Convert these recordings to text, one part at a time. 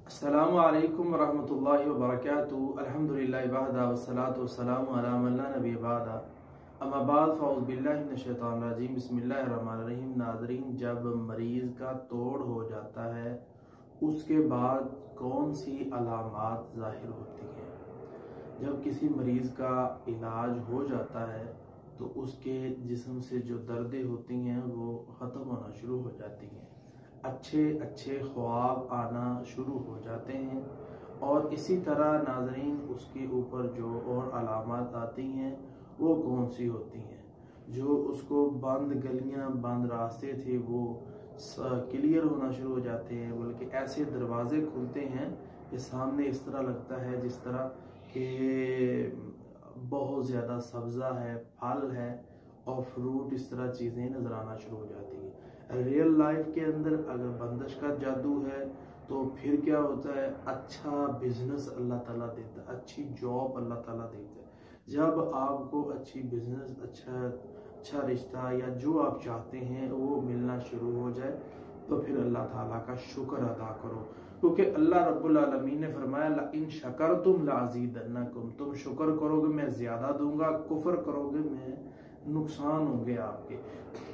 अस्सलामु अलैकुम वरहमतुल्लाहि वबरकातुहू। अल्हम्दुलिल्लाह वहदा वस्सलातु वस्सलामु अला मन ला नबी बअदा। अम्मा बाद फ़अऊज़ु बिल्लाहि मिनश शैतानिर रजीम। बिस्मिल्लाहिर रहमानिर रहीम। नाज़रीन, जब मरीज़ का तोड़ हो जाता है उसके बाद कौन सी अलामात ज़ाहिर होती हैं? जब किसी मरीज़ का इलाज हो जाता है तो उसके जिस्म से जो दर्दें होती हैं वो ख़त्म होना शुरू हो जाती हैं, अच्छे अच्छे ख्वाब आना शुरू हो जाते हैं। और इसी तरह नाज़रीन, उसके ऊपर जो और अलामात आती हैं वो कौन सी होती हैं? जो उसको बंद गलियां बंद रास्ते थे वो क्लियर होना शुरू हो जाते हैं, बल्कि ऐसे दरवाजे खुलते हैं कि सामने इस तरह लगता है जिस तरह कि बहुत ज़्यादा सब्ज़ा है, फल है और फ्रूट, इस तरह चीज़ें नज़र आना शुरू हो जाती हैं। रियल लाइफ के अंदर अगर बंदिश का जादू है तो फिर क्या होता है? अच्छा बिजनेस अल्लाह ताला देता है, अच्छी जॉब अल्लाह ताला देता है। जब आपको अच्छी बिजनेस, अच्छा रिश्ता या जो आप चाहते हैं वो मिलना शुरू हो जाए तो फिर अल्लाह ताला का शुक्र अदा करो, क्योंकि अल्लाह रब्बुल आलमीन ने फरमाया ला इन शकरतुम लाज़ीदन्नकुम, तुम शुक्र करोगे मैं ज्यादा दूंगा, कुफ्र करोगे मैं नुकसान होंगे आपके।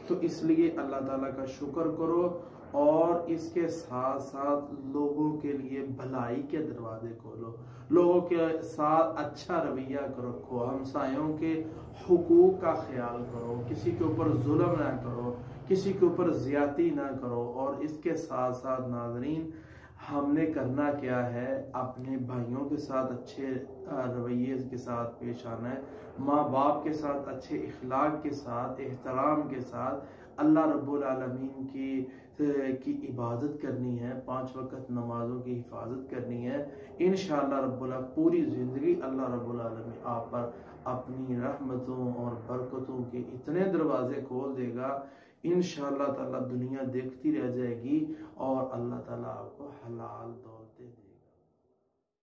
तो इसलिए अल्लाह ताला का शुक्र करो और इसके साथ साथ लोगों के लिए भलाई के दरवाजे खोलो, लोगों के साथ अच्छा रवैया रखो, हमसायों के हुकूक का ख्याल करो, किसी के ऊपर जुल्म ना करो, किसी के ऊपर ज्यादती ना करो। और इसके साथ साथ नाज़रीन, हमने करना क्या है? अपने भाइयों के साथ अच्छे रवैये के साथ पेश आना है, माँ बाप के साथ अच्छे इखलाक के साथ, एहतराम के साथ अल्लाह रब्बुल आलमीन की इबादत करनी है, 5 वक्त नमाजों की हिफाजत करनी है। इंशाअल्लाह रब्बुल पूरी ज़िंदगी अल्लाह रब्बुल आलमीन आप पर अपनी रहमतों और बरकतों के इतने दरवाजे खोल देगा, इंशाअल्लाह ताला दुनिया देखती रह जाएगी और अल्लाह ताला आपको हलाल दौलत